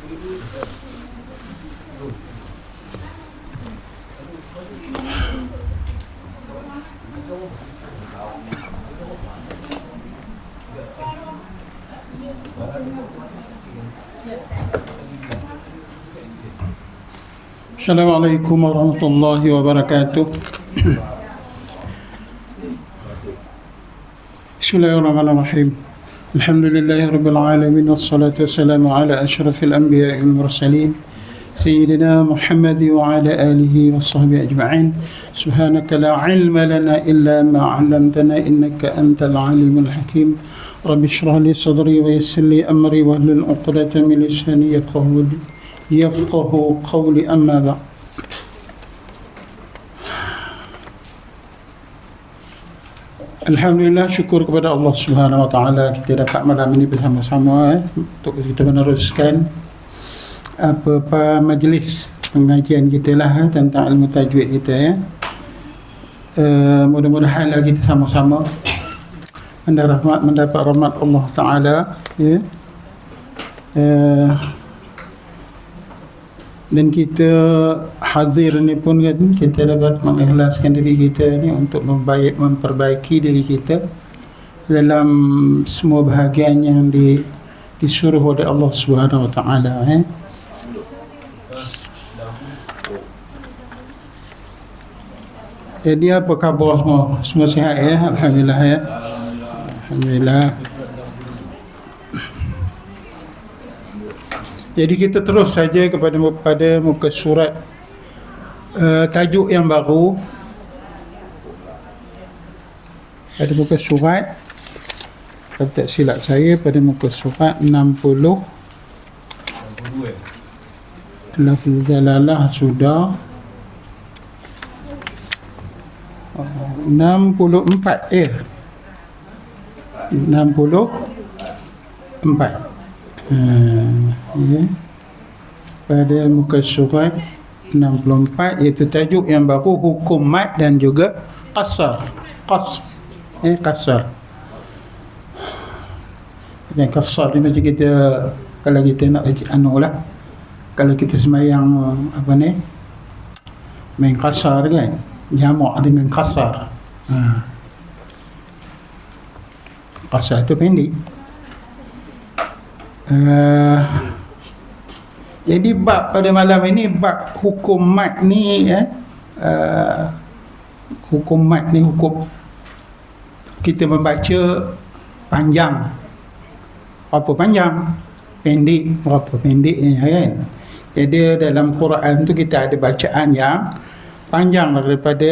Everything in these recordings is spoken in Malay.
Assalamualaikum warahmatullahi wabarakatuh. Bismillahirrahmanirrahim. Alhamdulillahi rabbil alamin wassalatu wassalamu ala asyrafil anbiya'i wal mursalin sayyidina Muhammad wa ala alihi washabbihi ajma'in. Subhanaka la ilma lana illa ma 'allamtana innaka antal alimul hakim. Rabbi shrah li sadri wa yassir li amri wahlul 'uqdatam min lisani yafqahu qawli amma ba'd. Alhamdulillah, syukur kepada Allah Subhanahu wa taala kita dapat malam ini bersama-sama untuk kita meneruskan apa majlis pengajian kita lah tentang ilmu tajwid kita mudah-mudahan kita sama-sama mendapat rahmat Allah taala dan kita hadir ni pun kan kita dapat mengikhlaskan diri kita ni untuk memperbaiki diri kita dalam semua bahagian yang disuruh oleh Allah Subhanahu wa taala. Jadi apa khabar semua? Semua sihat ya? Alhamdulillah ya. Alhamdulillah. Jadi kita terus saja pada muka surat tajuk yang baru. Pada muka surat, kalau tak silap saya, pada muka surat 60. Lafzul jalalah sudah 64 64. Pada muka surat 64, iaitu tajuk yang baru, hukum mad dan juga qasar. Qasar. Dan qasar ni macam kita, kalau kita nak kalau kita semayang main qasar kan, jamak dengan qasar. Qasar tu pendek. Jadi bab pada malam ini, bab hukum mad ni hukum mad ni, hukum kita membaca panjang berapa panjang, pendek berapa pendeknya kan. Jadi dalam Quran tu kita ada bacaan yang panjang daripada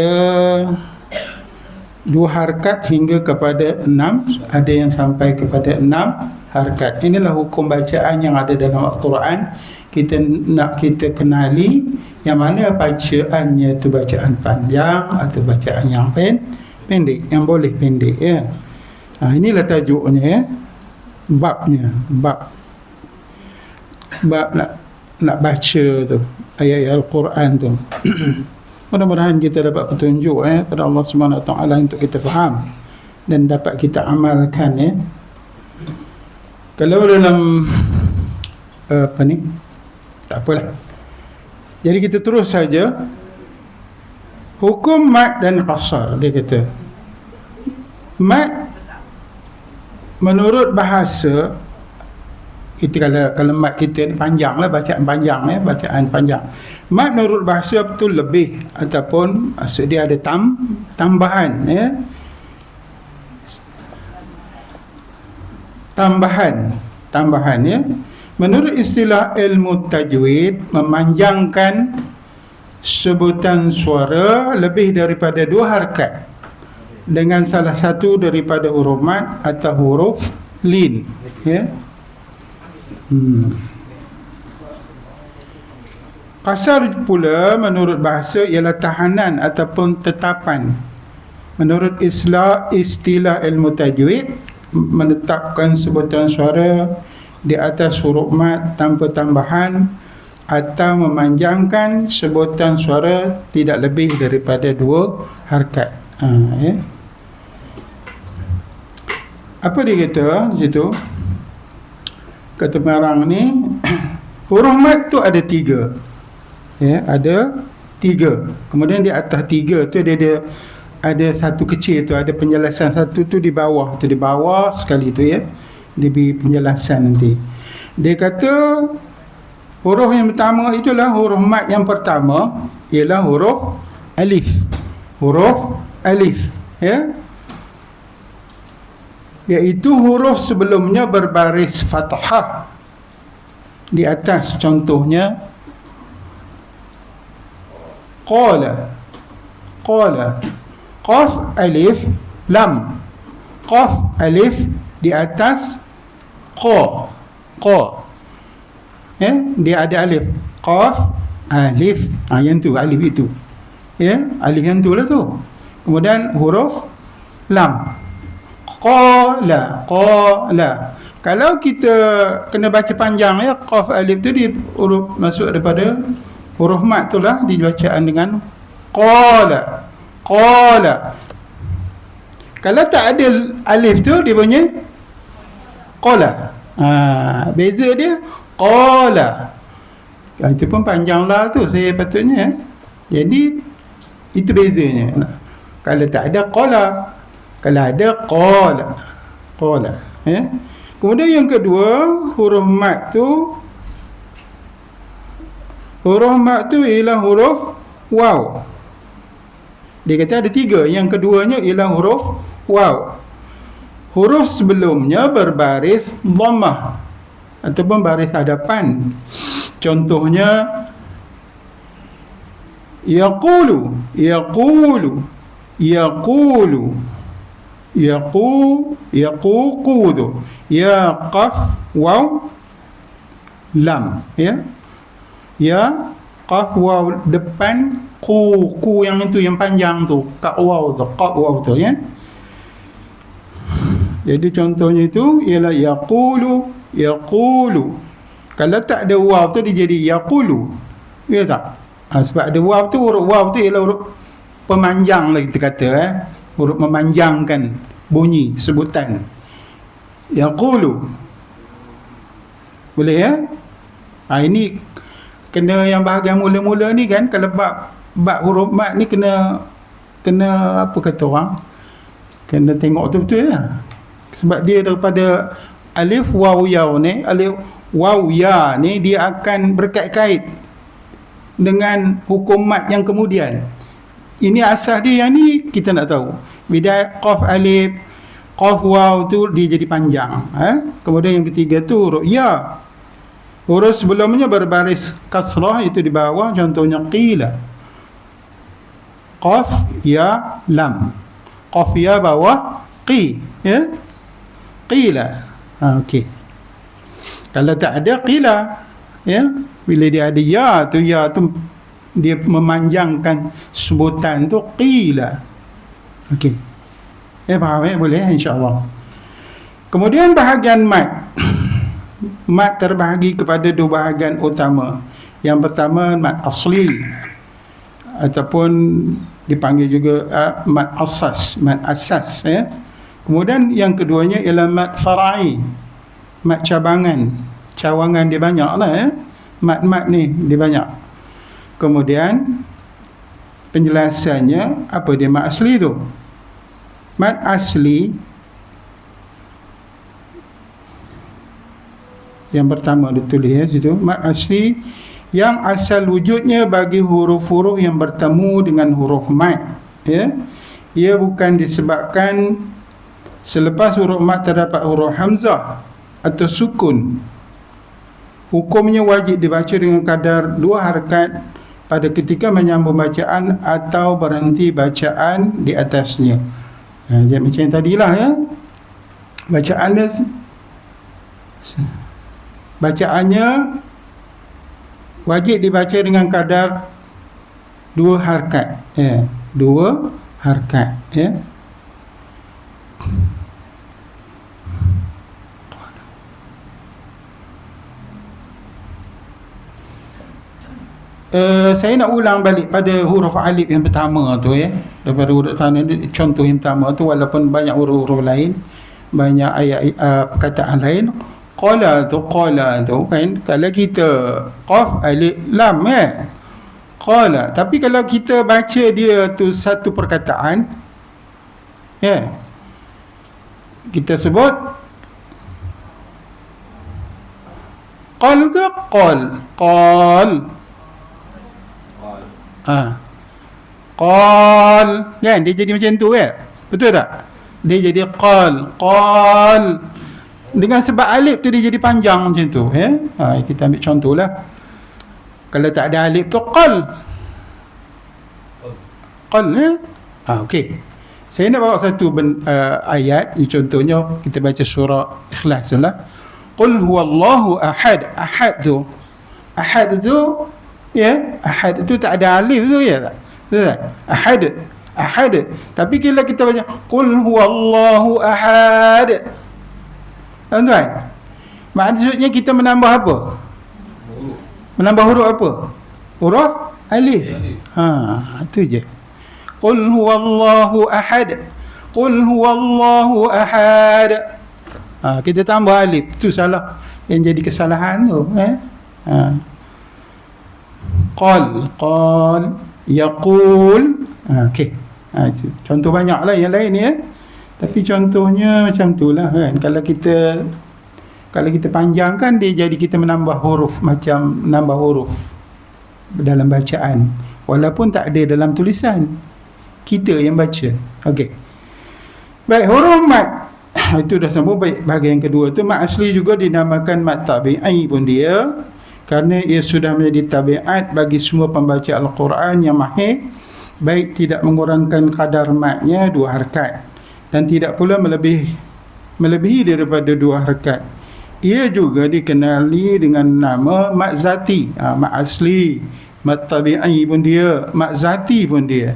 2 harakat hingga kepada 6, ada yang sampai kepada 6 harakat. Inilah hukum bacaan yang ada dalam Al-Quran. Kita kenali yang mana bacaannya itu bacaan panjang atau bacaan yang pendek, yang boleh pendek ya. Inilah tajuknya babnya, bab nak baca tu ayat-ayat Al-Quran tu. Mudah-mudahan kita dapat petunjuk pada Allah Subhanahu wa taala untuk kita faham dan dapat kita amalkan Kalau dalam tak apalah. Jadi kita terus saja hukum mad dan qasar. Dia kata mad menurut bahasa kita, kalau mad kita ni panjanglah, bacaan panjang. Mad menurut bahasa betul lebih, ataupun maksud dia ada tambahan tambahan ya. Menurut istilah ilmu tajwid, memanjangkan sebutan suara lebih daripada 2 harakat dengan salah satu daripada huruf mad atau huruf lin ya. Qasar pula menurut bahasa ialah tahanan ataupun tetapan. Menurut istilah ilmu tajwid, menetapkan sebutan suara di atas huruf mad tanpa tambahan atau memanjangkan sebutan suara tidak lebih daripada 2 harakat. Apa dia kata situ? Kata pengarang ni, Huruf mat tu ada 3. Ya, ada 3. Kemudian di atas 3 tu dia ada satu kecil tu, ada penjelasan satu tu di bawah sekali tu ya. Dia beri penjelasan nanti. Dia kata huruf yang pertama itulah huruf mat yang pertama ialah huruf alif. Huruf alif ya. Iaitu huruf sebelumnya berbaris fathah di atas. Contohnya qala, qaf alif lam, qaf alif di atas qa, ya, dia ada alif, qaf alif, yang tu alif itu ya, alif yang tu lah tu. Kemudian huruf lam, qala. Kalau kita kena baca panjang ya, qaf alif tu dia huruf masuk daripada huruf mat tu lah, dibacaan dengan qala. Kalau tak ada alif tu dia punya qala. Beza dia qala. Itu pun panjang lah tu saya patutnya. Jadi itu bezanya. Kalau tak ada qala, kalau ada qala ya. Kemudian yang kedua, huruf mat tu ialah huruf waw. Dia kata ada 3. Yang keduanya ialah huruf waw. Huruf sebelumnya berbaris dhammah ataupun baris hadapan. Contohnya yaqulu yaqudu, ya qaf waw lam ya. Ya qaf waw depan ku yang itu yang panjang tu, qaf waw tu ya. Jadi contohnya itu ialah yaqulu. Kalau tak ada waw tu dia jadi yaqulu. Ya tak? Sebab ada waw tu, huruf waw tu ialah huruf pemanjang lah kita kata huruf memanjangkan bunyi sebutan. Yaqulu. Boleh ya? Ini kena yang bahagian mula-mula ni kan, kalau bab huruf mat ni kena apa kata orang? Kena tengok betul-betul ya. Sebab dia daripada alif waw ya ni, alif waw ya ni dia akan berkait-kait dengan hukum mat yang kemudian. Ini asal dia yang ni kita nak tahu. Bila qaf alif, qaf waw tu dia jadi panjang. Kemudian yang ketiga tu huruf ya. Huruf sebelumnya berbaris kasrah itu di bawah, contohnya qila. Qaf ya lam. Qaf ya bawah qi ya. Qila. Okey. Kalau tak ada qila ya, bila dia ada ya tu dia memanjangkan sebutan tu qila. Okey. Faham boleh insya-Allah. Kemudian bahagian mat. Mat terbahagi kepada 2 bahagian utama. Yang pertama mat asli ataupun dipanggil juga mat asas ya. Kemudian yang keduanya ialah mat fara'i, mat cawangan dia banyak lah ya. Mat ni dia banyak. Kemudian penjelasannya apa dia mat asli tu? Mat asli yang pertama ditulis ya situ, mat asli yang asal wujudnya bagi huruf-huruf yang bertemu dengan huruf mat ya. Ia bukan disebabkan selepas huruf mat terdapat huruf hamzah atau sukun. Hukumnya wajib dibaca dengan kadar 2 harakat pada ketika menyambung bacaan atau berhenti bacaan di atasnya. Jadi macam yang tadilah ya. Bacaannya wajib dibaca dengan kadar 2 harakat ya. 2 harakat ya. Saya nak ulang balik pada huruf alif yang pertama tu ya. Daripada huruf tanah contoh yang pertama tu, walaupun banyak huruf-huruf lain, banyak ayat perkataan lain. Qala tu kan, kalau kita qaf alif lam qala, tapi kalau kita baca dia tu satu perkataan, kita sebut qal ke qal, qal kan, dia jadi macam tu betul tak? Dia jadi qal dengan sebab alif tu dia jadi panjang macam tu kita ambil contohlah, kalau tak ada alif tu qal okey. Saya nak bawa satu ayat, contohnya kita baca surah Ikhlas lah. Qul huwallahu ahad. Ahad tu ahad tu tak ada alif tu tak? Ahad. Tapi bila kita baca qul huwallahu ahad, tuan-tuan, maksudnya kita menambah apa? Menambah huruf apa? Huruf alif. Itu je. Qul huwallahu ahad. Qul huwallahu ahad. Kita tambah alif. Itu salah. Yang jadi kesalahan tu. Qal. Yaqul. Okey. Contoh banyak lah yang lain ni Tapi contohnya macam tu lah kan. Kalau kita panjangkan, dia jadi kita menambah huruf, macam menambah huruf dalam bacaan, walaupun tak ada dalam tulisan, kita yang baca. Okey. Baik, huruf mat itu dah sambung. Baik, bahagian kedua tu, mat asli juga dinamakan mat tabi'i pun dia, kerana ia sudah menjadi tabiat bagi semua pembaca Al-Quran yang mahir, baik tidak mengurangkan kadar matnya 2 harakat dan tidak pula melebihi daripada 2 harakat. Ia juga dikenali dengan nama mat zati. Mat asli, mat tabi'i pun dia, mat zati pun dia.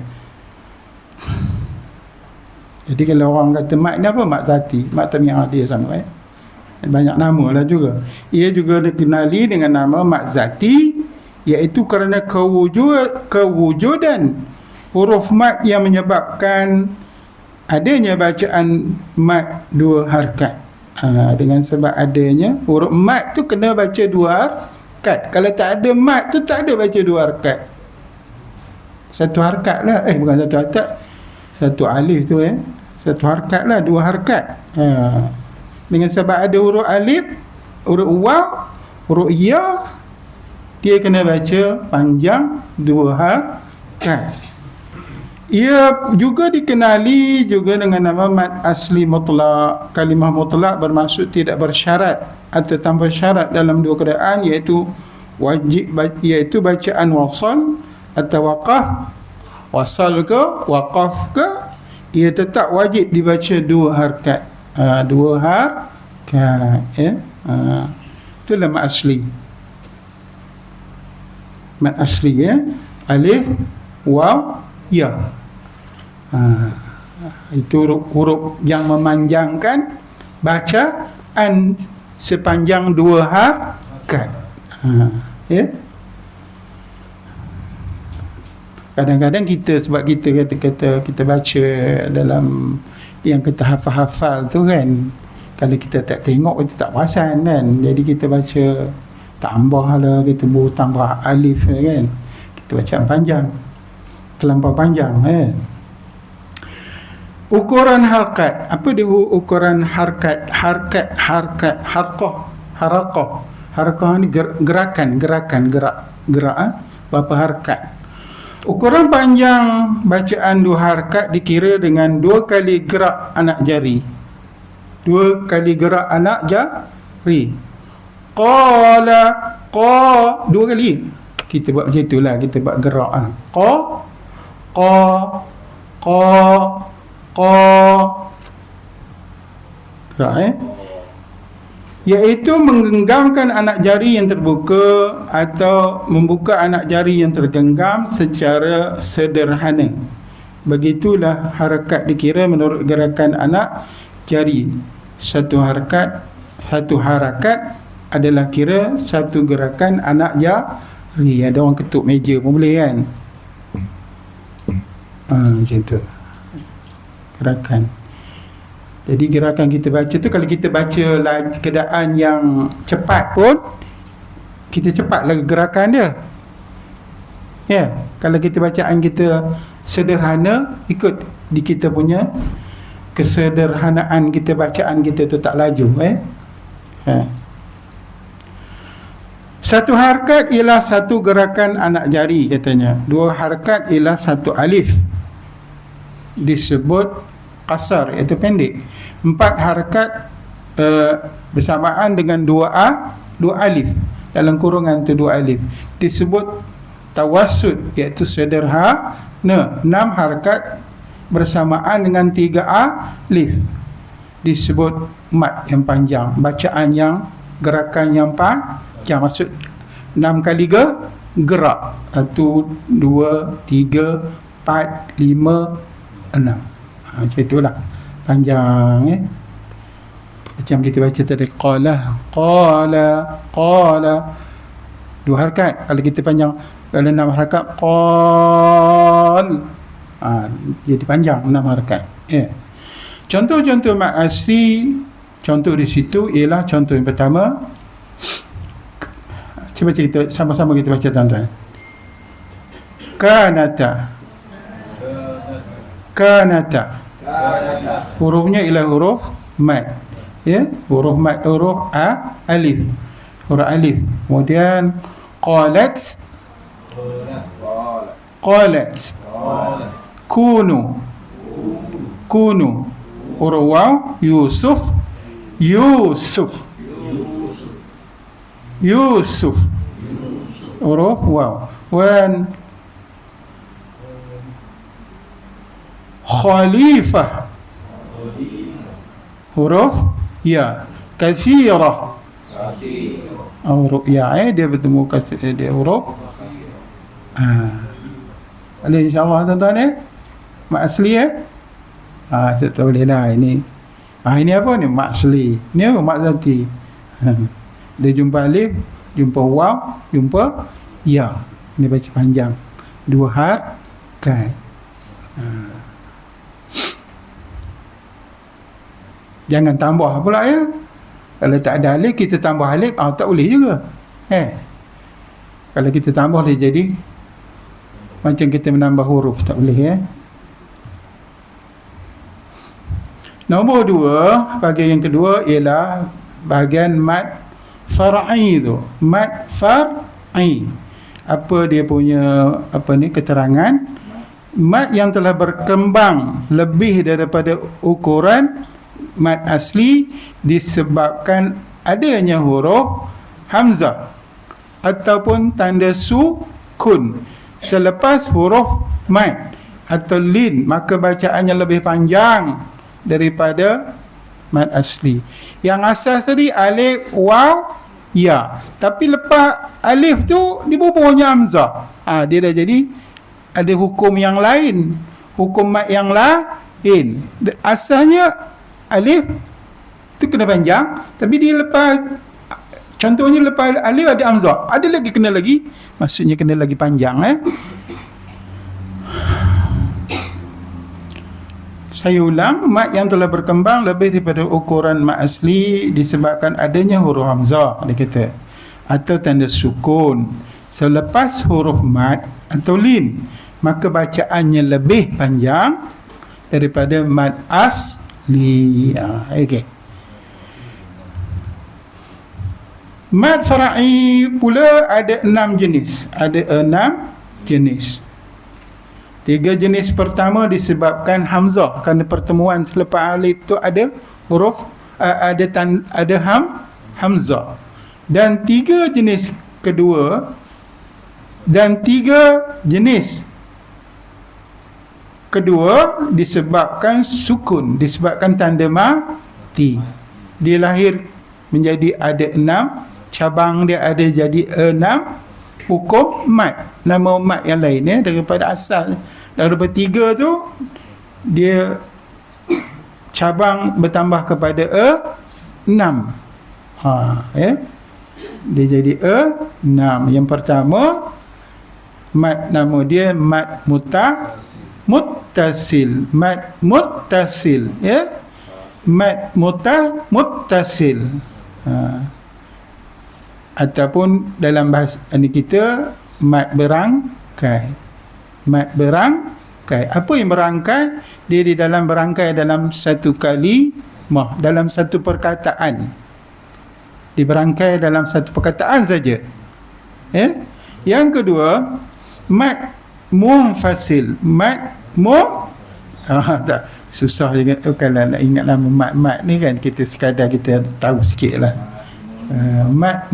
Jadi kalau orang kata mat ni apa? Mat zati, mat tabi'ah dia sama banyak nama lah juga. Ia juga dikenali dengan nama mat zati, iaitu kerana kewujudan huruf mat yang menyebabkan adanya bacaan mat 2 harakat. Dengan sebab adanya huruf mat tu kena baca 2 harakat. Kalau tak ada mat tu tak ada baca 2 harakat. 1 harakat lah. Bukan 1 harakat, 1 alif tu 1 harakat lah, 2 harakat. Dengan sebab ada huruf alif, huruf waw, huruf ya, dia kena baca panjang 2 harakat. Ia juga dikenali juga dengan nama mat asli mutlak. Kalimah mutlak bermaksud tidak bersyarat atau tanpa syarat dalam 2 keadaan, iaitu bacaan wasal atau waqaf. Wasal ke waqaf ke, ia tetap wajib dibaca 2 harakat. 2 harakat itulah mat asli. Mat asli alif, waw, ya. Itu huruf yang memanjangkan bacaan sepanjang 2 harakat. Kadang-kadang kita, sebab kita kata kita baca dalam yang kita hafal-hafal tu kan, kalau kita tak tengok kita tak perasan kan. Jadi kita baca tambah lah, kita tambah alif kan, kita baca panjang, terlampau panjang Ukuran harakat. Apa dia ukuran harakat? Harakah ni gerak berapa harakat. Ukuran panjang bacaan 2 harakat dikira dengan 2 kali gerak anak jari. 2 kali gerak anak jari. Qala, 2 kali. Kita buat macam itulah, kita buat gerak gerak iaitu menggenggamkan anak jari yang terbuka atau membuka anak jari yang tergenggam secara sederhana. Begitulah harakat dikira menurut gerakan anak jari. Satu harakat adalah kira satu gerakan anak jari. Ada orang ketuk meja pun boleh kan. Macam tu gerakan. Jadi gerakan kita baca tu, kalau kita baca keadaan yang cepat pun, kita cepat lagi gerakan dia. Ya, kalau kita bacaan kita sederhana, ikut di kita punya kesederhanaan kita, bacaan kita tu tak laju. Satu harakat ialah satu gerakan anak jari katanya. Dua harakat ialah satu alif, disebut qasar, iaitu pendek. Empat harakat bersamaan dengan dua alif, dalam kurungan tu dua alif, disebut tawassut, iaitu sederhana. 6 harakat bersamaan dengan 3 alif, disebut mat yang panjang, bacaan yang, gerakan yang panjang. Maksud 6 kali gerak, 1, 2, 3, 4, 5, 6. Macam itulah panjang. Macam kita baca tadi, qala, dua harakat. Kalau kita panjang, kalau 6 harakat, qal, jadi panjang 6 harakat. Contoh-contoh mat asli, contoh di situ ialah, contoh yang pertama, cuba kita sama-sama kita baca, tuan-tuan. Kanata. Hurufnya ialah huruf mat. Huruf mat, huruf alif. Huruf alif. Kemudian qalat. Kunu. Huruf waw. Yusuf. Huruf waw. Wan khalifah. Huruf ya. Kathirah. Huruf ya, dia bertemu dia huruf. Ada insya-Allah tuan-tuan mat asli saya tak boleh lah ini. Ini apa ni? Mat asli. Ni apa? Mat zati. Dia jumpa alif, jumpa waw, jumpa ya. Ini baca panjang. Dua harakat. Jangan tambah pula Kalau tak ada alif, kita tambah alif, tak boleh juga. Kalau kita tambah dia jadi macam kita menambah huruf, tak boleh. Nombor 2, bahagian yang kedua ialah bahagian mat far'i tu. Mat far'i. Apa dia punya keterangan? Mat yang telah berkembang lebih daripada ukuran mat asli disebabkan adanya huruf hamzah ataupun tanda sukun selepas huruf mat atau lin, maka bacaannya lebih panjang daripada mat asli. Yang asas tadi alif, waw, ya. Tapi lepas alif tu dibubuhnya hamzah. Dia dah jadi ada hukum yang lain, hukum mat yang lain. Asalnya alif tu kena panjang, tapi dia lepas, contohnya lepas alif ada hamzah, ada lagi kena lagi, maksudnya kena lagi panjang. Saya ulang, mat yang telah berkembang lebih daripada ukuran mat asli disebabkan adanya huruf hamzah, dia kata, atau tanda sukun selepas huruf mat atau lin, maka bacaannya lebih panjang daripada mat asli. Okey. Mat far'i pula ada 6 jenis. Ada 6 jenis. 3 jenis pertama disebabkan hamzah, kerana pertemuan selepas alif tu ada huruf ada hamzah. Dan 3 jenis kedua dan 3 jenis kedua disebabkan sukun, disebabkan tanda mati. Dia lahir menjadi ada 6 cabang, dia ada jadi 6 hukum mat, nama mat yang lain daripada asal. Daripada 3 tu dia cabang bertambah kepada 6. Dia jadi 6. Yang pertama mat, nama dia mat muttasil. Mat muttasil, mat muttasil. Ataupun dalam bahasa ini kita mat berangkai. Mat berangkai. Apa yang berangkai? Dia di dalam berangkai dalam satu kalimah, dalam satu perkataan. Diberangkai dalam satu perkataan saja. Yang kedua, mat munfasil. Tak, susah juga kalau nak ingat nama mat ni kan, kita sekadar kita tahu sikit lah. Mat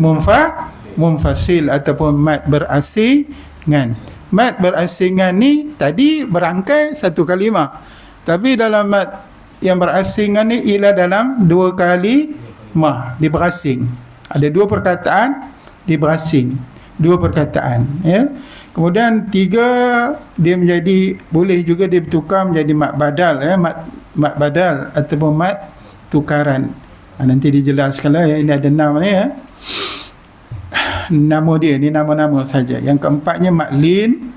munfasil ataupun mat berasingan. Mat berasingan ni tadi berangkai satu kalimah, tapi dalam mat yang berasingan ni ialah dalam dua kalimah, dia berasing. Ada dua perkataan, dia berasing. Dua perkataan, ya. Kemudian tiga, dia menjadi, boleh juga dia bertukar menjadi mat badal, ya. Mat badal ataupun mat tukaran. Nanti dijelaskan lah, ya. Ini ada nama ni, ya. Nama dia ni nama-nama saja. Yang keempatnya mat lin,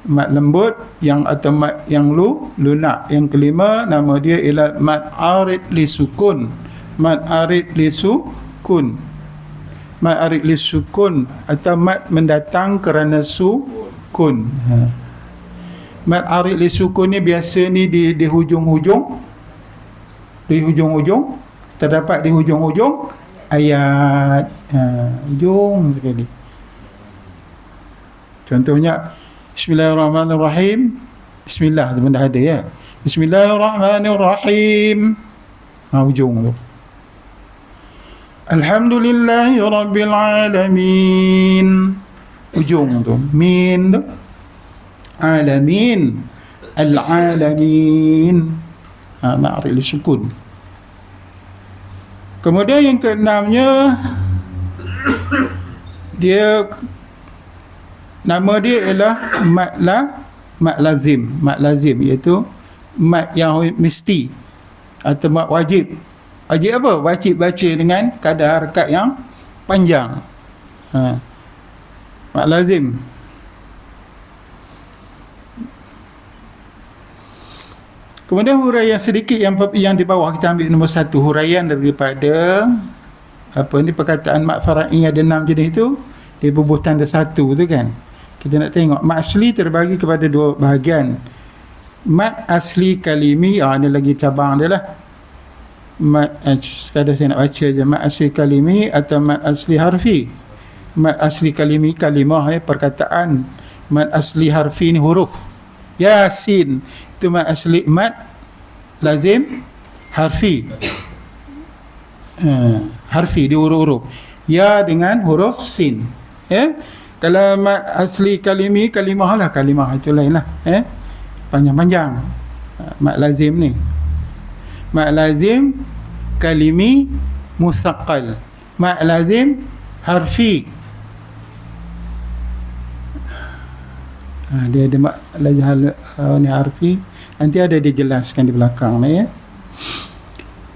mat lembut, yang atau mat yang lunak. Yang kelima nama dia ialah mat arid li sukun. Mat arid li sukun. Mat arid li sukun atau mat mendatang kerana sukun. Mat arid li sukun ni biasa ni di hujung-hujung. Di hujung-hujung, terdapat di hujung-hujung ayat, hujung sekali. Contohnya Bismillahirrahmanirrahim. Bismillah tu benda ada, ya. Bismillahirrahmanirrahim. Hujung tu. Alhamdulillahi Rabbil Alamin. Ujung tu. Min tu. Alamin. Al-Alamin. Ma'rif li-sukun. Kemudian yang keenamnya, dia nama dia ialah mat lazim. Mat lazim iaitu mat yang mesti atau mat wajib. Wajib apa? Wajib baca dengan kadar harakat yang panjang. Mat lazim. Kemudian huraian sedikit yang di bawah, kita ambil nombor 1, huraian daripada perkataan mat fara'i ada 6 jenis itu. Dia bubuh tanda 1 tu kan. Kita nak tengok mat asli terbagi kepada 2 bahagian. Mat asli kalimi, ni lagi cabang dia lah. Mat sekadar saya nak baca je, mat asli kalimi atau mat asli harfi. Mat asli kalimi kalimah, perkataan. Mat asli harfi ni huruf. Yasin itu mat asli, mat lazim harfi. Harfi di huruf-huruf. Ya dengan huruf sin. Kalau mat asli kalimi, kalimah lah, kalimah itu lain lah. Panjang-panjang. Mat lazim ni. Mat lazim kalimi musaqqal. Mat lazim harfi. Dia ada mat lazim ni harfi. Nanti ada dijelaskan di belakang ni, ya.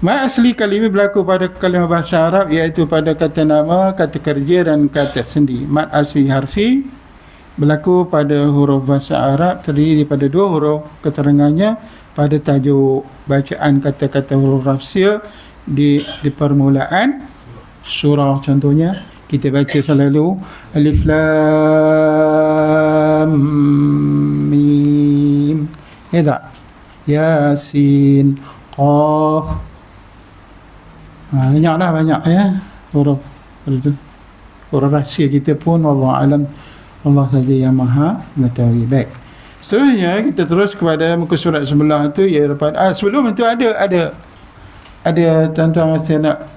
Mat asli kalimi berlaku pada kalimah bahasa Arab, iaitu pada kata nama, kata kerja dan kata sendi. Mat asli harfi berlaku pada huruf bahasa Arab, terdiri daripada 2 huruf. Keterangannya pada tajuk bacaan kata-kata huruf rahsia di permulaan surah. Contohnya kita baca selalu alif lam mim, ya tak? Yasin, qaf. Banyak ya huruf itu. Huruf rahsia kita pun wallahu alam, Allah saja yang maha mengetahui. Baik. Seterusnya kita terus kepada muka surat sebelah tu, iaitu sebelum itu ada tuan-tuan masih nak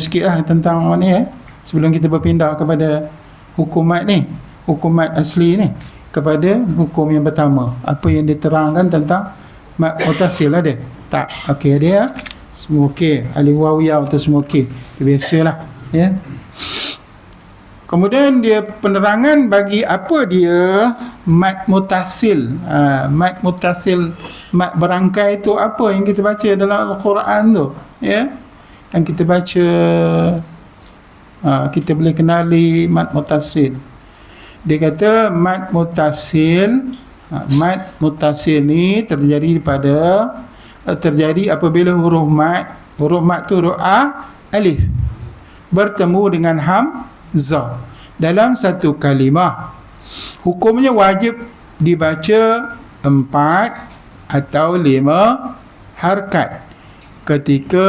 sikit lah tentang ni, sebelum kita berpindah kepada hukumat ni, hukumat asli ni, kepada hukum yang pertama. Apa yang diterangkan tentang mat mutasil ada? Tak. Okey, dia semua okey. Alif waw ya tu semua okey. Biasalah, ya. Kemudian dia penerangan bagi apa dia mat mutasil. Mat mutasil, mat berangkai itu apa yang kita baca dalam Al-Quran tu, ya. Yang kita baca, kita boleh kenali mat mutasil. Dia kata mat mutasil ni terjadi pada terjadi apabila huruf mat tu huruf a, alif bertemu dengan hamzah dalam satu kalimah. Hukumnya wajib dibaca 4 atau 5 harakat ketika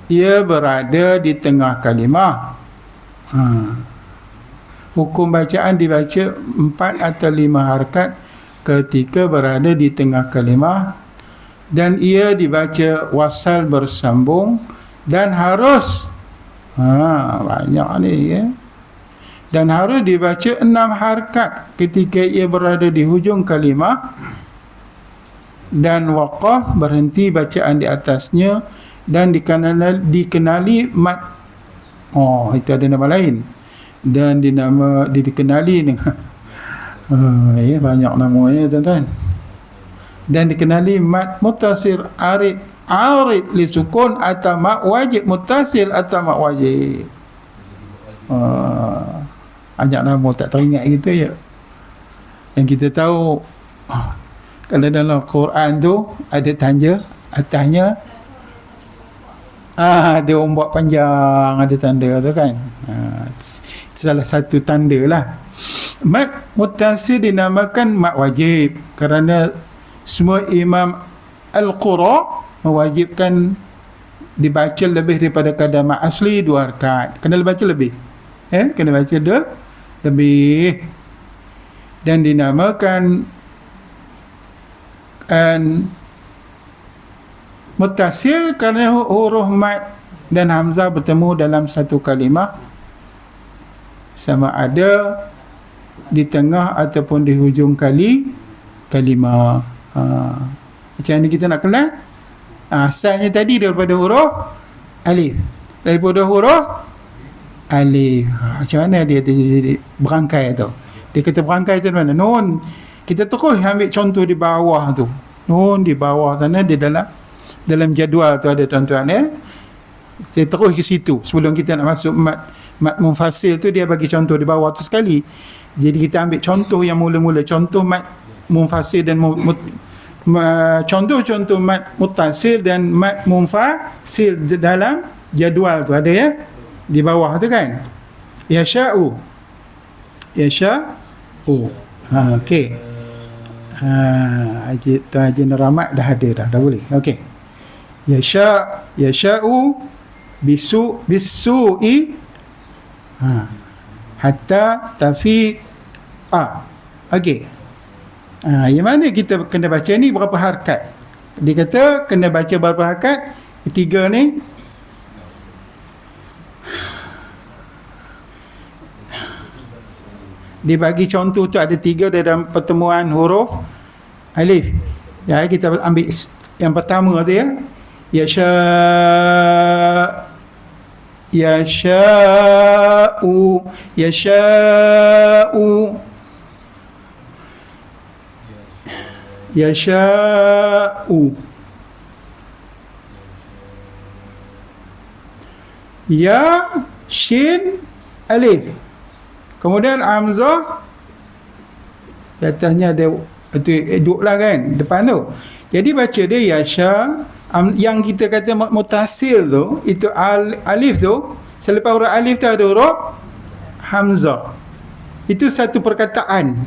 ia berada di tengah kalimah. Hukum bacaan dibaca 4 atau 5 harakat ketika berada di tengah kalimah, dan ia dibaca wasal bersambung dan harus banyak ni ya. Dan harus dibaca 6 harakat ketika ia berada di hujung kalimah, dan waqaf berhenti bacaan di atasnya dan dikenali mat. Itu ada nama lain, dan dikenali dengan banyak namanya tuan-tuan. Dan dikenali mat muttasil arid li sukun atau mat wajib muttasil atau mat wajib. Banyak nama tak teringat gitu ya. Yang kita tahu kalau dalam Quran tu ada tanda atasnya, dia orang buat panjang, ada tanda tu kan. Itu salah satu tanda lah. Mat muttasil dinamakan mat wajib kerana semua imam Al-Qura mewajibkan dibaca lebih daripada kadar mat asli 2 harakat. Kena baca lebih. Kena baca lebih. Dan dinamakan muttasil kerana huruf mat dan hamzah bertemu dalam satu kalimah, sama ada di tengah ataupun di hujung kalimah. Macam mana kita nak kenal? Asalnya tadi daripada huruf alif. Daripada huruf alif. Macam mana dia berangkai tu? Dia kata berangkai tu mana? Nun. Kita terus ambil contoh di bawah tu. Nun di bawah sana, di dalam jadual tu ada tuan-tuan ya. Saya terus ke situ sebelum kita nak masuk mat munfasil tu, dia bagi contoh di bawah tu sekali. Jadi kita ambil contoh yang mula-mula, contoh mat munfasil dan contoh-contoh mat muttasil dan mat munfasil dalam jadual tu ada ya, di bawah tu kan. Yasha'u. Okey. Haji Nuramat dah ada dah boleh. Okey. Yasha'u bisu'i hatta tafi okey. Yang mana kita kena baca ni berapa harakat? Dia kata kena baca berapa harakat? Ketiga ni dibagi contoh tu ada 3 dalam pertemuan huruf alif. Ya, kita ambil yang pertama tu ya. Yasha'u ya shin alif, kemudian hamzah di atasnya ada duduk lah kan depan tu. Jadi baca dia yasha. Yang kita kata mutasil tu, itu alif tu, selepas huruf alif tu ada huruf hamzah. Itu satu perkataan.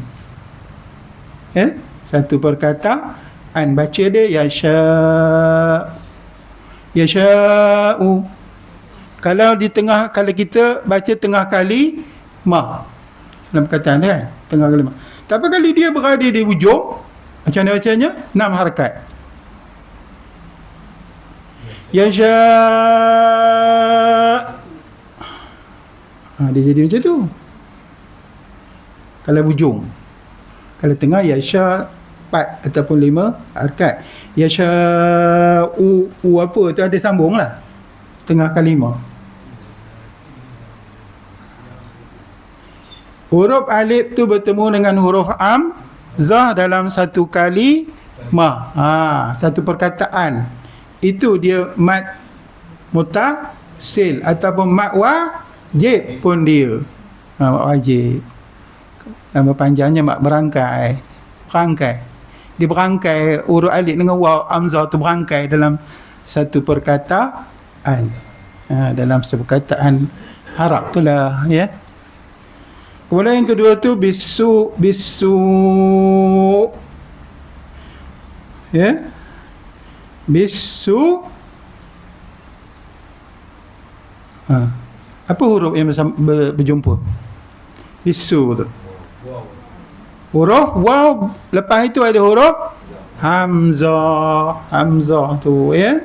Satu perkataan. Baca dia yasha'u. Kalau di tengah, kalau kita baca tengah kali dalam perkataan tu kan, tengah kali tapi kalau dia berada di ujung, macam mana bacanya? 6 harakat. Yasha. Dia jadi macam tu kalau ujung. Kalau tengah yasha 4 ataupun 5 harakat. Yasha apa tu ada sambung lah tengah kalimah. Huruf alif tu bertemu dengan huruf hamzah dalam satu kalimah. Satu perkataan. Itu dia mat muttasil ataupun mat wajib pun dia. Mat wajib. Nama panjangnya mat berangkai. berangkai huruf alif dengan waw hamzah tu berangkai dalam satu perkataan. Dalam satu perkataan Arab tu lah, ya. Kemudian yang kedua tu bisu, ya, bisu. Apa huruf yang berjumpa? Bisu tu. Huruf waw, lepas itu ada huruf hamzah tu, ya.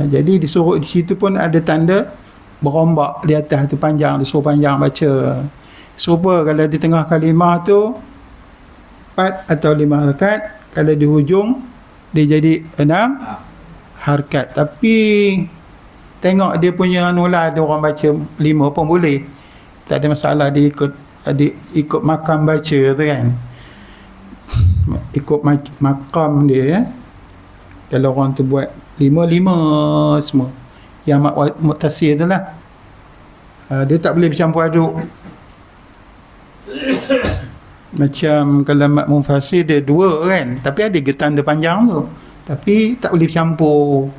Jadi disuruh di situ pun ada tanda berombak di atas tu, panjang, disuruh panjang baca. Serupa kalau di tengah kalimah tu 4 atau 5 harakat, kalau di hujung dia jadi 6 harakat. Tapi tengok dia punya anulah, ada orang baca 5 pun boleh, tak ada masalah. Dia ikut makam baca tu kan, ikut makam dia, ya. Kalau orang tu buat 5 semua, yang mutasir tu lah, dia tak boleh bercampur aduk. Macam kalau mat munfasir dia 2 kan, tapi ada tanda panjang tu, tapi tak boleh bercampur.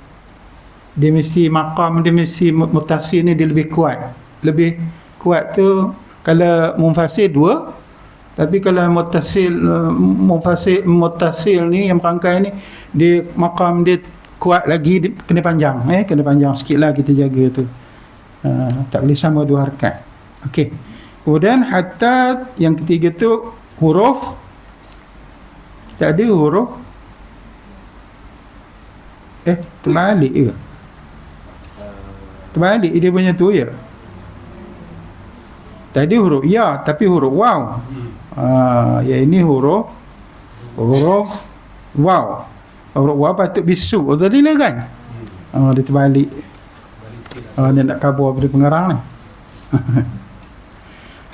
Dia mesti makam, dia mesti mutasir ni dia lebih kuat. Lebih kuat tu kalau munfasir 2, tapi kalau mutasir ni yang berangkai ni, dia makam dia kuat lagi, dia kena panjang, kena panjang sikit lah, kita jaga tu. Tak boleh sama 2 harakat. Okey. Kemudian hatta yang ketiga tu huruf, tak ada huruf terbalik ke? Terbalik dia punya tu, ya. Tadi huruf ya, tapi huruf waw. Ya, ini huruf waw. Huruf waw patut bisu tadi lah kan. Dia terbalik. Dia nak kabur pada pengarang ni.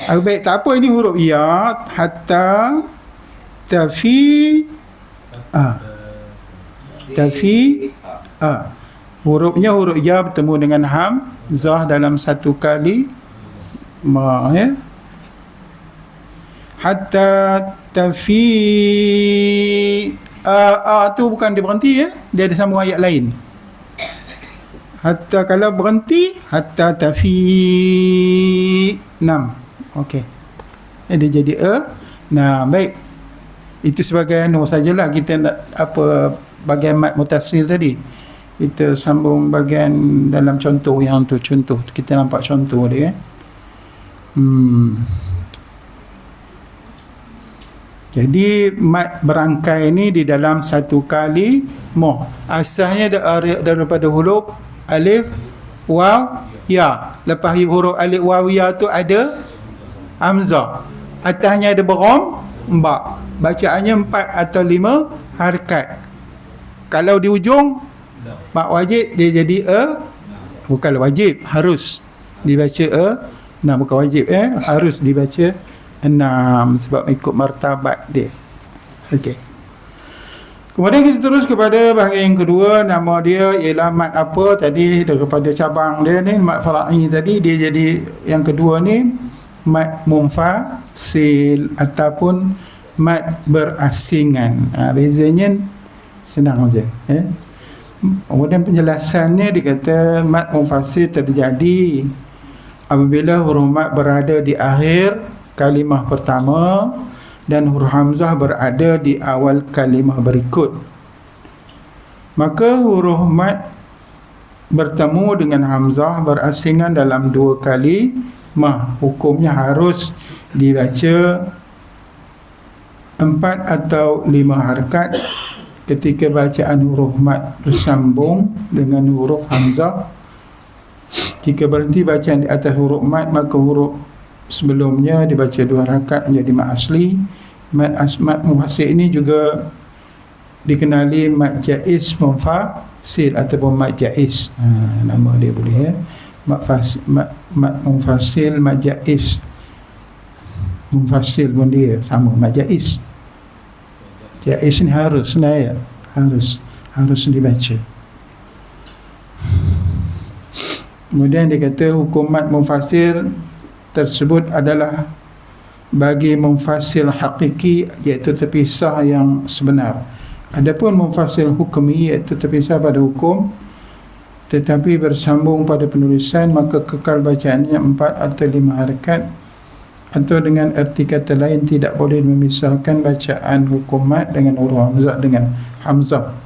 Baik, tak apa, ini huruf ya, hatta, tafi, hurufnya huruf ya bertemu dengan hamzah dalam satu kali, ya. Hatta tafi, tu bukan dia berhenti, ya. Dia ada sambung ayat lain. Hatta kalau berhenti, hatta tafi 6. Okey. Dia jadi Nah, baik. Itu sebagai sajalah kita nak apa bahagian mat mutasil tadi. Kita sambung bahagian dalam contoh yang tu, contoh. Kita nampak contoh dia, kan. Jadi mat berangkai ni di dalam satu kali asalnya daripada huruf alif, waw, ya. Lepas huruf alif, waw, ya tu ada hamzah, atasnya ada berombak, bacaannya 4 atau 5 harakat. Kalau di ujung mak wajib, dia jadi bukan wajib, harus dibaca bukan wajib, harus dibaca 6 sebab ikut martabat dia. Okey. Kemudian kita terus kepada bahagian yang kedua, nama dia ialah mat apa tadi, daripada cabang dia ni, mat fara'i tadi, dia jadi yang kedua ni mat munfasil ataupun mat berasingan. Bezanya senang saja, Kemudian penjelasannya, dia kata mat munfasil terjadi apabila huruf mat berada di akhir kalimah pertama dan huruf hamzah berada di awal kalimah berikut. Maka huruf mat bertemu dengan hamzah berasingan dalam 2 kali hukumnya harus dibaca 4 atau 5 harakat ketika bacaan huruf mat bersambung dengan huruf hamzah. Jika berhenti bacaan di atas huruf mat, maka huruf sebelumnya dibaca 2 harakat menjadi mat asli. Mat munfasil ini juga dikenali mat jaiz munfasil ataupun mat jaiz. Nama dia boleh, mat munfasil, mat jaiz. Munfasil pun dia sama, mat jaiz. Jaiz ni harus harus dibaca. Kemudian dia kata hukum mat munfasil tersebut adalah bagi mumfasil hakiki iaitu terpisah yang sebenar. Adapun mumfasil hukmi iaitu terpisah pada hukum tetapi bersambung pada penulisan, maka kekal bacaannya 4 atau 5 harakat, atau dengan erti kata lain tidak boleh memisahkan bacaan hukumat dengan huruf hamzah dengan hamzah.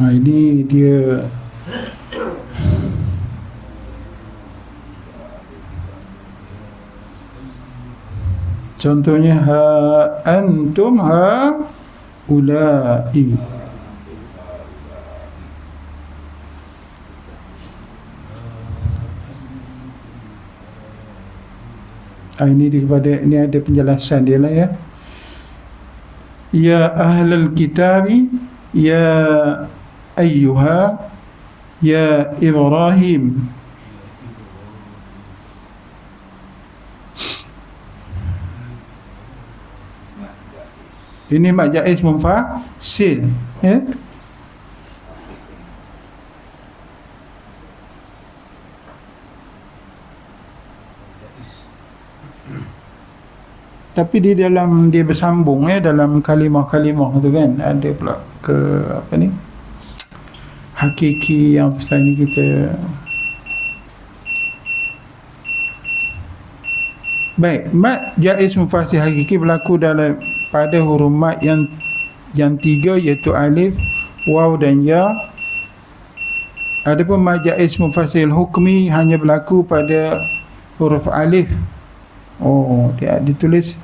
Ini dia contohnya, ha antum ha ulai. Ini kepada ini ada penjelasan dia lah ya. Ya ahlal kitabi, ya ayyuha, ya Ibrahim. Ini mak jaiz munfasil ya. Tapi di dalam dia bersambung ya, dalam kalimah-kalimah tu kan ada pula ke apa ni, hakiki yang pasal ni kita. Baik, mat jaiz munfasil hakiki berlaku dalam pada huruf mat yang 3 iaitu alif, waw dan ya. Adapun mat jaiz munfasil hukmi hanya berlaku pada huruf alif. Dia ditulis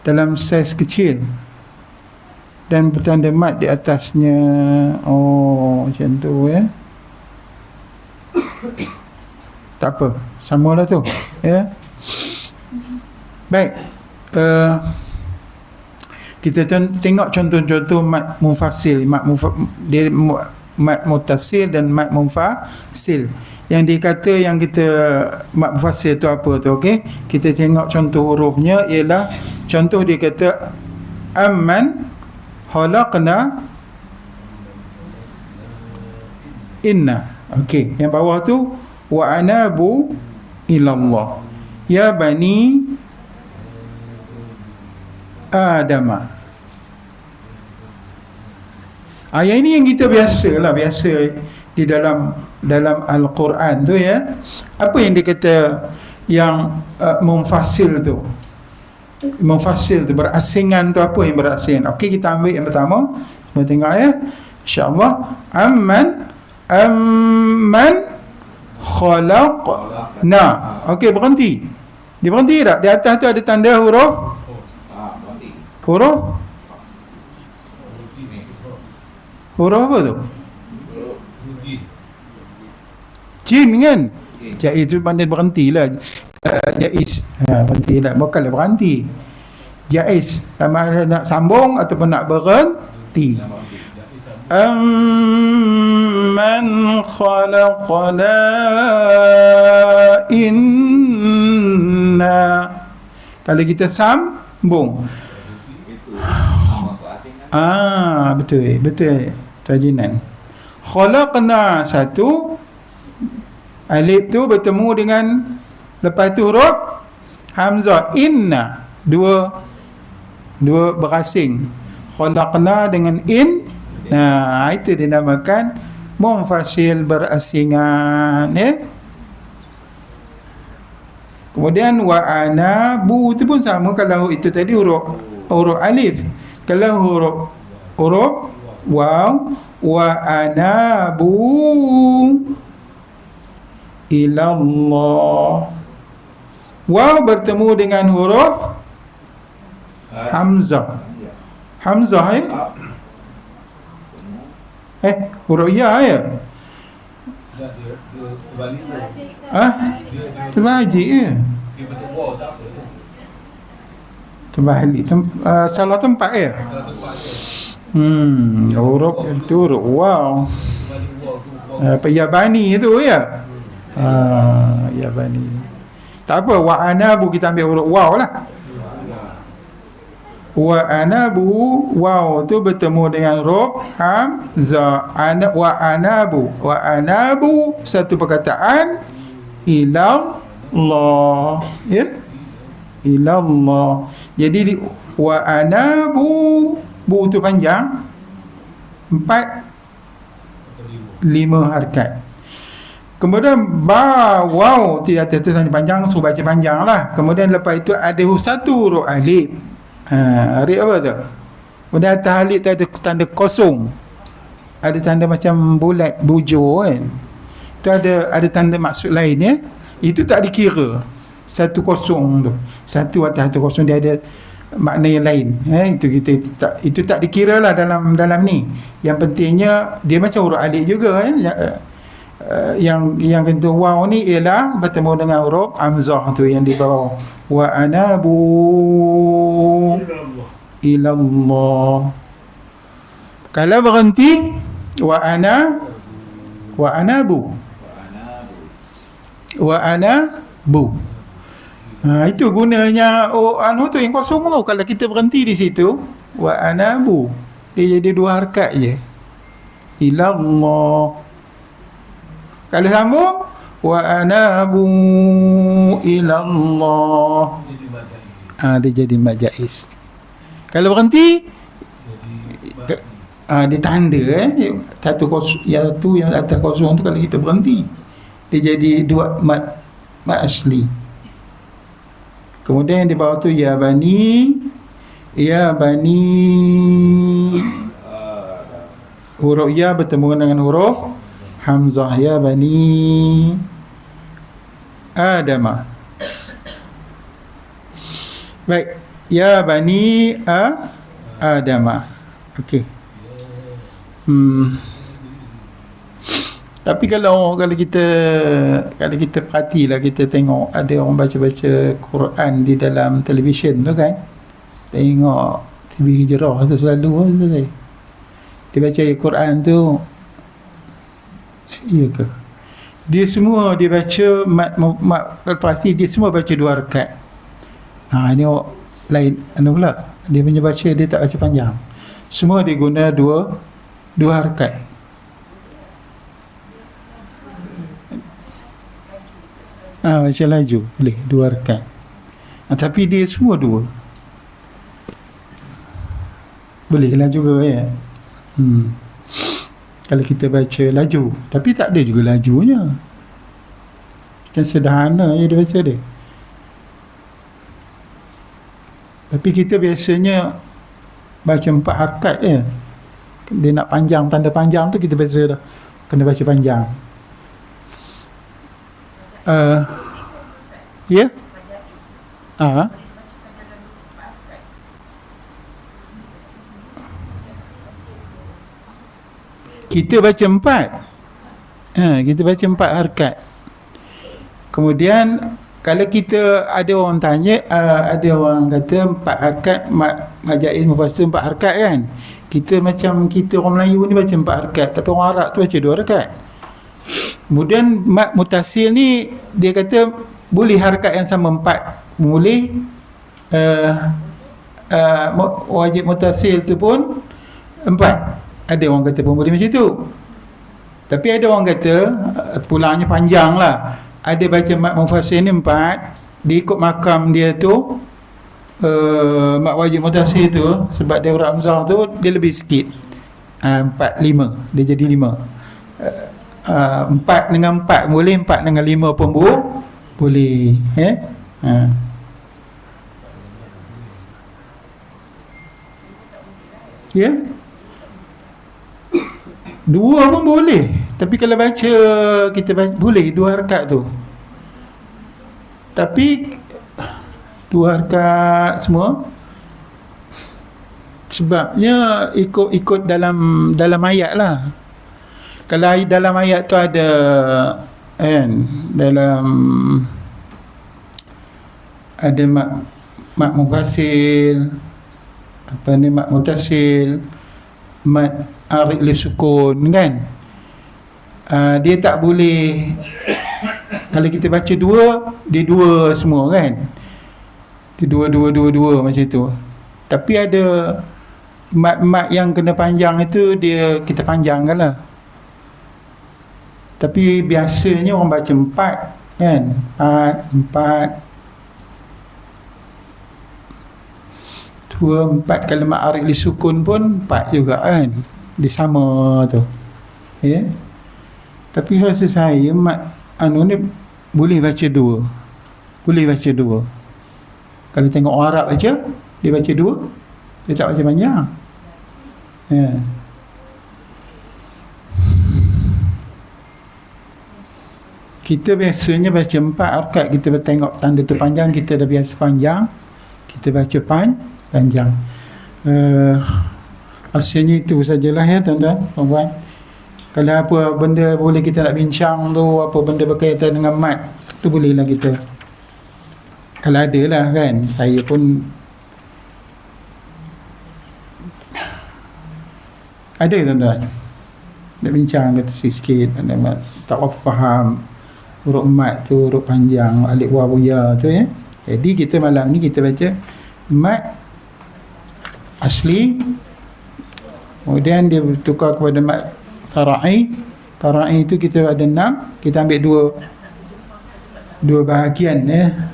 dalam saiz kecil dan bertanda mat di atasnya. Macam tu ya. Tak apa, samalah tu ya. Baik, kita tengok contoh-contoh mat munfasil, mat mutasil dan mat munfasil. Yang dikata yang kita mat munfasil tu apa tu, okey? Kita tengok contoh hurufnya ialah, contoh dia kata amman khalaqna inna. Okey, yang bawah tu wa anabu ilallah ya bani adama. Ayat ini yang kita biasa di dalam Al-Quran tu ya. Apa yang dia kata yang munfasil tu? Munfasil tu berasingan tu, apa yang berasingan? Okey, kita ambil yang pertama. Kita tengok ya, insya-Allah. Amman khalaqna. Okey, berhenti. Dia berhenti tak? Di atas tu ada tanda huruf apa tu? Jin kan? Jaiz tu pandai berhentilah. Jaiz. Berhentilah. Bukanlah berhenti. Jaiz. Sama ada nak sambung ataupun nak berhenti. Amman khalaqna inna. Kalau kita sambung. Betul tajinan. Khalaqna satu, alif tu bertemu dengan lepas tu huruf hamzah. Inna dua berasing. Khalaqna dengan in. Nah, itu dinamakan munfasil berasingan ya. Kemudian wa anabu tu pun sama. Kalau itu tadi huruf alif, kalau huruf waw, wa anabu ilallah. Waw bertemu dengan huruf hamzah ya. Huruf ya ya. Terbalik ya. Terbalik. Salah tempat ya. Huruf itu huruf wow. Apa Yabani itu ya? Yabani. Tak apa, wa anabu kita ambil huruf wow lah. Wa anabu, wow tu bertemu dengan huruf hamzah. Wa anabu satu perkataan ilallah, ya, ilallah. Jadi wa anabu, bu tu panjang, 5 harakat. Kemudian ba, wow tidak tertulis panjang, so baca panjang lah. Kemudian lepas itu ada satu huruf alif. Alif apa tu? Kemudian atas alif tu ada tanda kosong, ada tanda macam bulat bujur kan. Itu ada tanda maksud lain ya. Itu tak dikira. Satu kosong tu, satu atas satu kosong, dia ada makna yang lain. Itu tak dikira lah dalam ni. Yang pentingnya dia macam huruf alif juga yang kata waw ni ialah bertemu dengan huruf hamzah tu yang di bawah. Wa anabu ilallah. Kalau berhenti wa anabu. Itu gunanya tu yang kosong tu. Kalau kita berhenti di situ wa anabu, dia jadi 2 harakat je, ilallah. Kalau sambung wa anabu ilallah, dia jadi mad jaiz. Kalau berhenti dia tanda satu kosong, yang atas kosong tu kalau kita berhenti dia jadi 2 mad asli. Kemudian di bawah tu ya bani, huruf ya bertemu dengan huruf hamzah, ya bani Adama. Baik, ya bani Adama. Okey. Tapi kalau kita perhatilah, kita tengok ada orang baca Quran di dalam televisyen tu kan, tengok TV Hijrah tu selalu dia baca Quran tu, iya ke? Dia semua dia baca kalkulasi, dia semua baca 2 rakaat. Ini lain pula. Dia punya baca dia tak baca panjang. Semua dia guna 2 rakaat. Baca laju boleh 2 rakaat. Tapi dia semua 2. Boleh lah juga ya. Kalau kita baca laju, tapi tak ada juga lajunya. Macam sederhana je dia baca dia. Tapi kita biasanya baca 4 harakat je. Dia nak panjang, tanda panjang tu kita baca dah, kena baca panjang. Ya? Kita baca 4. Kita baca 4 harakat. Kemudian kalau kita ada orang tanya, ada orang kata 4 harakat majaiz mufassal 4 harakat kan. Kita macam kita orang Melayu ni baca 4 harakat, tapi orang Arab tu baca 2 harakat. Kemudian mad mutasil ni dia kata boleh harakat yang sama 4, boleh wajib mutasil tu pun 4. Ada orang kata pun boleh macam tu. Tapi ada orang kata pulangnya panjang lah. Ada baca mad mufassal ni 4, dia ikut makam dia tu, mad wajib mutasil tu, sebab dia huruf hamzah tu dia lebih sikit. 4, 5, dia jadi 5. 4 dengan 4 boleh, 4 dengan 5 pun boleh. Ya, 2 pun boleh. Tapi kalau baca, kita baca, boleh 2 harakat tu. Tapi 2 harakat semua, sebabnya ikut dalam ayat lah. Kalau dalam ayat tu ada dalam ada mak mufasil, mad mutasil, mat arik li sukun kan, dia tak boleh. Kalau kita baca dua, dia dua semua kan, dia dua macam tu. Tapi ada mat yang kena panjang itu, dia kita panjangkan lah. Tapi biasanya orang baca empat kan, empat dua, empat. Kalau mat arik li sukun pun empat juga kan, dia sama tu ya. Tapi rasa saya mat ni boleh baca dua. Kalau tengok orang Arab baca, dia baca dua, dia tak baca panjang ya. Kita biasanya baca empat rakaat, kita tengok tanda tu panjang, kita dah biasa panjang, kita baca panjang. Asalnya itu sajalah ya tuan-tuan, puan-puan. Kalau apa benda boleh kita nak bincang tu, apa benda berkaitan dengan mat tu, bolehlah kita, kalau ada lah kan. Saya pun ada tuan-tuan nak bincang kata sikit, tak faham huruf mat tu, huruf panjang alif waw ya tu ya. Jadi kita malam ni kita baca mat asli, kemudian dia bertukar kepada mat fara'i. Fara'i itu kita ada 6, kita ambil dua bahagian ya.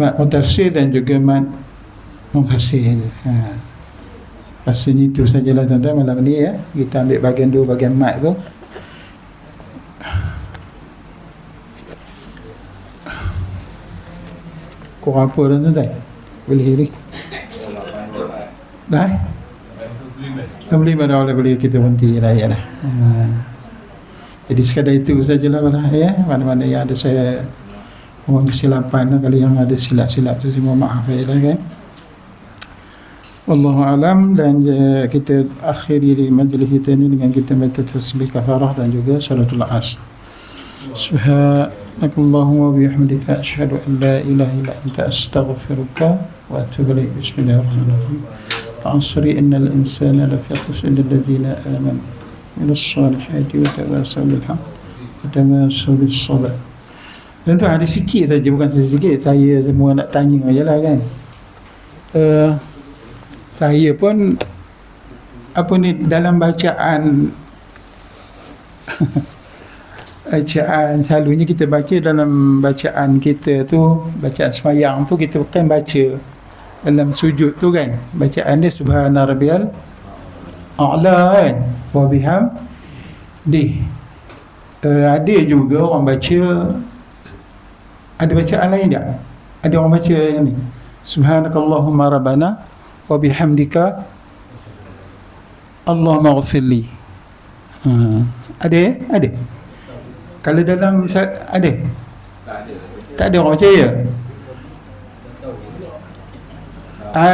Mat mutassil dan juga mat munfasil. Rasanya itu sajalah tuan-tuan malam ni ya. Kita ambil bahagian dua, bahagian mat tu. Kurang apa tuan-tuan? Boleh ni. Dah? $65 boleh kita berhenti lah ya lah. Jadi sekadar itu sajalah ya. Mana-mana yang ada saya orang kesilapan, kalau yang ada silap-silap tu saya mohon maaf ya kan. Wallahu alam. Dan kita akhiri majlis kita ini dengan kita baca tasbih kafarah dan juga salatul asr. Subhanakallahumma wa bihamdika asyhadu an la ilaha illa anta astaghfiruka wa atubu ilaik. Bismillahirrahmanirrahim. Asri innal insana lafi khusr illa alladhina amanu wa salihati wa tawasaw bil haqq wa tawasaw bis sabr. Tentu ada sikit saja, bukan sedikit. Saya semua nak tanya ajalah kan. Saya pun apa ni dalam bacaan bacaan selalunya kita baca dalam bacaan kita tu, bacaan sembahyang tu, kita bukan baca dalam sujud tu kan. Bacaan dia subhana rabbiyal a'la kan, wa bihamdih. Ada juga orang baca, ada bacaan lain tak? Ada orang baca yang ni, subhanakallahumma rabbana wa bihamdika Allahumma ghafirli. Ada? Kalau dalam ada? Tak ada orang percaya.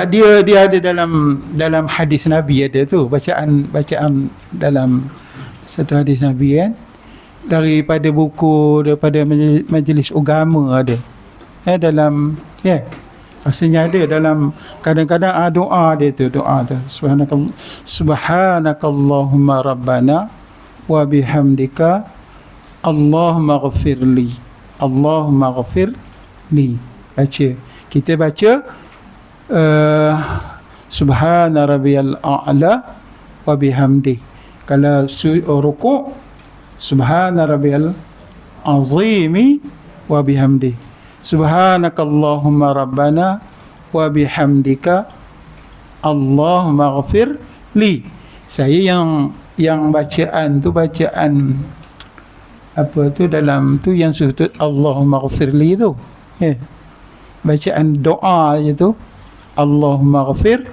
Dia ada dalam hadis Nabi, ada tu bacaan dalam satu hadis Nabi kan, daripada buku, daripada majlis agama ada dalam rasanya ada dalam, kadang-kadang doa dia tu, doa tu subhanakallahumma rabbana wa bihamdika Allahumma ghafirli, Allahumma ghafirli. Kita baca subhana rabbiyal a'la wa bihamdi. Kalau rukuk, subhana rabbiyal azimi wa bihamdi. Subhanakallahumma rabbana wa bihamdika Allahumma ghafir li. Saya yang bacaan tu, bacaan apa tu dalam tu yang sujud Allahumma ghafir li tu. Bacaan doa je tu, Allahumma ghafir,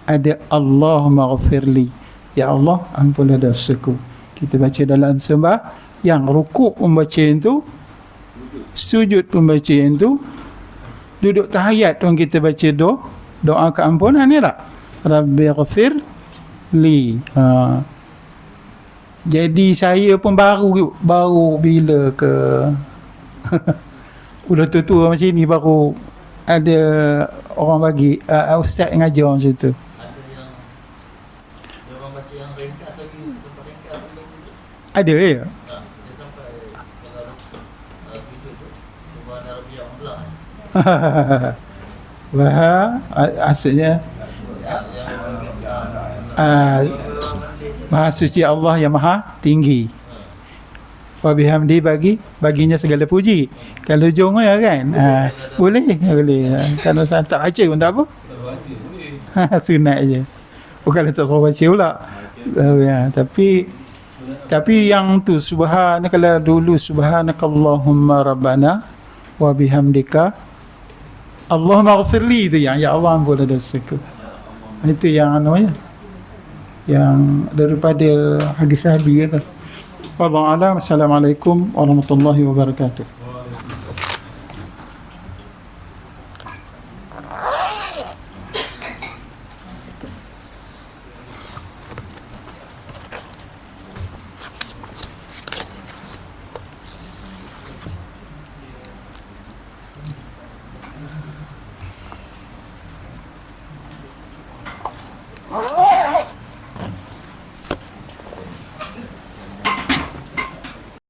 ada Allahumma ghafir li. Ya Allah, ampunlah dosaku. Kita baca dalam yang rukuk pembaca itu, sujud pembaca itu, duduk tahiyat pun kita baca doa keampunan ni tak? Rabbighfir li. Jadi saya pun baru bila ke udah tua macam ni baru ada orang bagi ustaz ngajar macam tu. Ada ya? Wah, asalnya Maha suci Allah yang maha tinggi. Wa bihamdi baginya segala puji. Kalau hujung ya kan? Boleh. Kalau saya tak baca pun tak apa. Sunat je. Bukan tak suruh baca pula. Tapi yang tu subhanaka, dulu subhanakallahumma rabbana wa bihamdika Allahumma ghafirli tu ya Allah ampun dosaku. Itu yang namanya yang daripada hadis Nabi kata. Wallahu a'lam. Assalamualaikum warahmatullahi wabarakatuh.